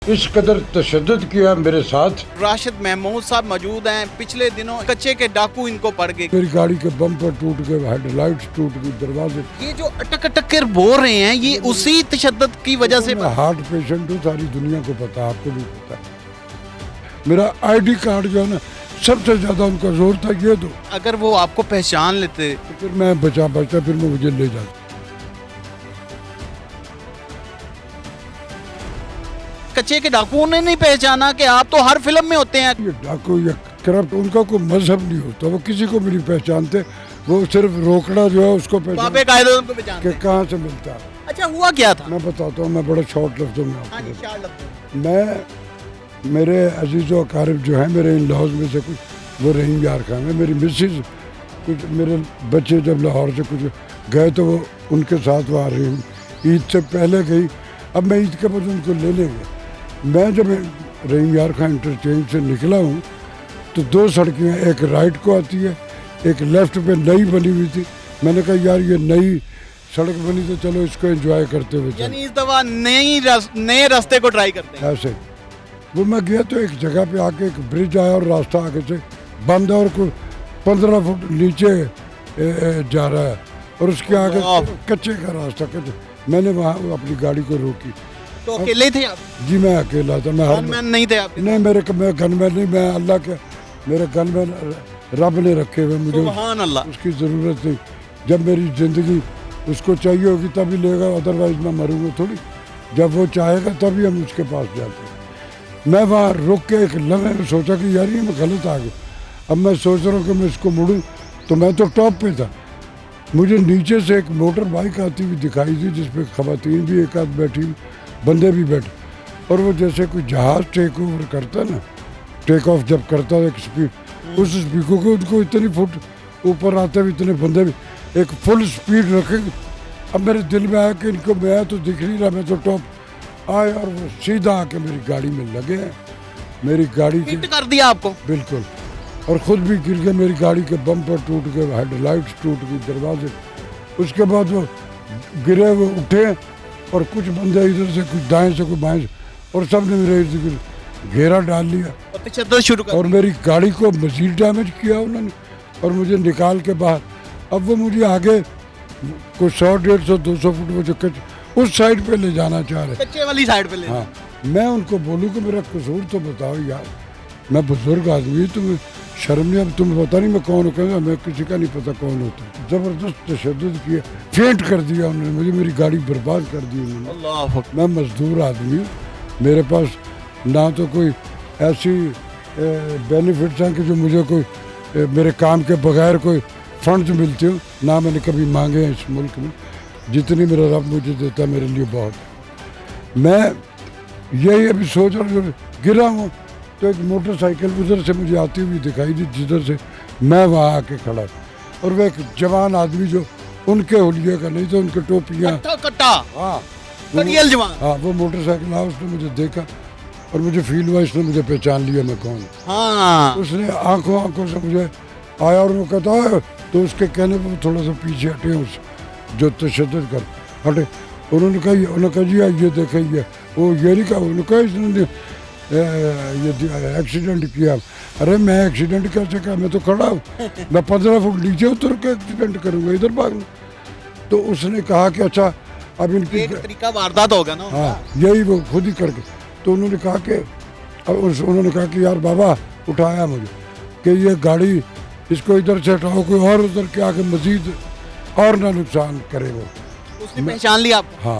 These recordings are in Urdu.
اس قدر تشدد کیا میرے ساتھ. راشد محمود صاحب موجود ہیں. پچھلے دنوں کچے کے ڈاکو ان کو پڑ گئے. میری گاڑی کے بمپر ٹوٹ گئے, ہیڈ لائٹس ٹوٹ گئی, دروازے. یہ جو اٹک اٹک کر بول رہے ہیں یہ اسی تشدد کی وجہ سے. میں ہارٹ پیشنٹ ہوں, ساری دنیا کو پتا, آپ کو بھی پتا. میرا آئی ڈی کارڈ جو ہے نا, سب سے زیادہ ان کا زور تھا یہ دو. اگر وہ آپ کو پہچان لیتے تو پھر میں بچتا پھر میں مجھے لے جاتا. کچے کے ڈاکوؤں نے نہیں پہچانا کہ آپ تو ہر فلم میں ہوتے ہیں. یہ ڈاکو یا کرپٹ ان کا کوئی مذہب نہیں ہوتا, وہ کسی کو بھی نہیں پہچانتے. وہ صرف روکڑا جو ہے اس کو بابے قائد اعظم کو پہچانتے کہ کہاں سے ملتا ہے. اچھا ہوا کیا تھا؟ میں بتاتا ہوں, میں بڑا شارٹ لفظوں میں ہاں آپ جی کو. شاء اللہ. میں میرے عزیز و اقارب جو ہیں, میرے ان لاہور میں سے کچھ وہ رحیم یار خان ہے. میری مسز کچھ میرے بچے جب لاہور سے کچھ گئے تو وہ ان کے ساتھ وہ آ رہی ہوں. عید سے پہلے گئی, اب میں عید کے بعد ان کو لے لیں گے. میں جب رحیم یار خان انٹرچینج سے نکلا ہوں تو دو سڑکیں, ایک رائٹ کو آتی ہے, ایک لیفٹ پہ نئی بنی ہوئی تھی. میں نے کہا یار یہ نئی سڑک بنی تو چلو اس کو انجوائے کرتے ہوئے چلیں. یعنی اس دفعہ نئے راستے کو ٹرائی کرتے ہیں. ایسے وہ میں گیا تو ایک جگہ پہ آ کے ایک برج آیا اور راستہ آگے سے بند ہے اور کوئی 15 فٹ نیچے جا رہا ہے اور اس کے آگے کچے کا راستہ. کچے میں نے وہاں اپنی گاڑی کو روکی. تو اکیلے تھے آپ؟ جی میں اکیلا تھا. میں گن مین نہیں تھے آپ؟ نہیں, میں گن مین نہیں, میں اللہ کے, میرے گن مین رب نے رکھے ہوئے, مجھے سبحان اللہ. اس کی ضرورت نہیں. جب میری زندگی اس کو چاہیے ہوگی تبھی لے گا, ادروائز میں مروں گا تھوڑی. جب وہ چاہے گا تبھی ہم اس کے پاس جاتے ہیں. میں وہاں رک کے ایک لمحے میں سوچا کہ یار یہ میں غلط آ گیا. اب میں سوچ رہا ہوں کہ میں اس کو مڑوں, تو میں تو ٹاپ پہ تھا. مجھے نیچے سے ایک موٹر بائک آتی ہوئی دکھائی دی جس پہ خواتین بھی ایک آدھ بیٹھی, بندے بھی بیٹھے, اور وہ جیسے کوئی جہاز ٹیک اوور کرتا نا, ٹیک آف جب کرتا ہے ایک اسپیڈ, اس اسپیڈ کو ان کو اتنی فٹ اوپر آتے ہوئے اتنے بندے بھی ایک فل اسپیڈ رکھیں گے. اب میرے دل میں آیا کہ ان کو میں تو دکھ نہیں رہا, میں تو ٹاپ آئے اور وہ سیدھا آ کے میری گاڑی میں لگے ہیں. میری گاڑی کی ہٹ کر دیا آپ کو؟ بالکل, اور خود بھی گر گئے. میری گاڑی کے بمپر ٹوٹ گئے, ہیڈ لائٹس ٹوٹ گئی, دروازے. اس کے بعد وہ گرے, وہ اٹھے اور کچھ بندے ادھر سے کچھ دائیں سے کوئی بائیں سے, اور سب نے میرے ارد گرد گھیرا ڈال لیا اور تشدد شروع کر اور میری گاڑی کو مزید ڈیمیج کیا انہوں نے اور مجھے نکال کے باہر. اب وہ مجھے آگے کوئی 100 150 200 فٹ وہ جو اس سائڈ پہ لے جانا چاہ رہے. کچے والی سائڈ پہ لے. ہاں, میں ان کو بولوں کہ میرا قصور تو بتاؤ یار, میں بزرگ آدمی, تمہیں شرم نہیں؟ اب تمہیں پتا نہیں میں کون ہوں. کہ میں کسی کا نہیں پتا کون ہوتا. زبردست تشدد کیا, فینٹ کر دیا انہوں نے مجھے, میری گاڑی برباد کر دی انہوں نے. اللہ اکبر. میں مزدور آدمی ہوں, میرے پاس نہ تو کوئی ایسی بینیفٹس ہیں کہ جو مجھے کوئی میرے کام کے بغیر کوئی فنڈز ملتے ہوں, نہ میں نے کبھی مانگے ہیں اس ملک میں. جتنی میرا رب مجھے دیتا ہے میرے لیے بہت. میں یہی ابھی سوچ رہا ہوں, گرا ہوں تو ایک موٹر سائیکل ادھر سے مجھے آتی ہوئی دکھائی دی, جدھر سے میں وہاں آ کے کھڑا, اور وہ ایک جوان آدمی جو ان کے حلیے کا نہیں تھا, ان کے ٹوپیاں کٹا, ہاں جوان, ہاں, وہ موٹر سائیکل آیا, اس نے مجھے دیکھا اور مجھے فیل ہوا اس نے مجھے پہچان لیا میں کون. ہاں, اس نے آنکھوں سے مجھے آیا اور وہ کہتا ہے, تو اس کے کہنے پر تھوڑا سا پیچھے ہٹے, اس جو تشدد کر ہٹے. انہوں نے کہا جی یہ دیکھیں, یہ وہ یہ نہیں کہا, انہوں نے کہا اس نے یہ ایکسیڈنٹ کیا. ارے میں ایکسیڈنٹ کیسے کہا, میں تو کھڑا ہوں, میں 15 فٹ نیچے اتر کے ایکسیڈنٹ کروں گا, ادھر بھاگوں. تو اس نے کہا کہ اچھا اب ان کی ایک طریقہ واردات ہوگا نا. ہاں, یہی وہ خود ہی کر کے. تو انہوں نے کہا کہ یار بابا اٹھایا مجھے کہ یہ گاڑی اس کو ادھر سے ہٹاؤ, کوئی اور ادھر کے آگے مزید اور نہ نقصان کرے. وہ اس نے پہچان لیا آپ کو؟ ہاں,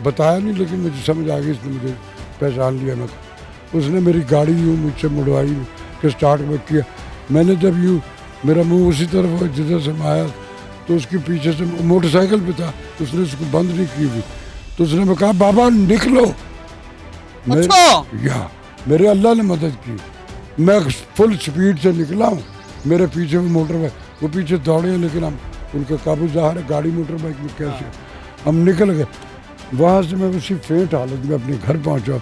بتایا نہیں لیکن مجھے سمجھ آ گئی, اس نے مجھے پہچان لیا. میں اس نے میری گاڑی یوں مجھ سے مڑوائی کہ اسٹارٹ میں کیا. میں نے جب یوں میرا منہ اسی طرف جدھر سے میں آیا تو اس کے پیچھے سے موٹر سائیکل پہ تھا, اس نے اس کو بند نہیں کی ہوئی, تو اس نے میں کہا بابا نکلو. میرے اللہ نے مدد کی, میں فل سپیڈ سے نکلا ہوں. میرے پیچھے وہ موٹر بائک, وہ پیچھے دوڑے ہیں لیکن ہم ان کا قابو ظاہر ہے, گاڑی موٹر بائک میں کیسے ہم نکل گئے. وہاں سے میں اسی فینٹ حالت میں اپنے گھر پہنچا.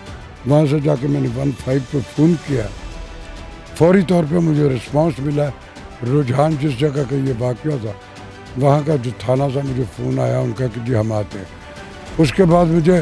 وہاں سے جا کے میں نے 15 پہ فون کیا. فوری طور پہ مجھے رسپانس ملا. رجحان جس جگہ کا یہ واقعہ تھا وہاں کا جو تھانہ تھا, مجھے فون آیا ان کا کہ جی ہم آتے ہیں. اس کے بعد مجھے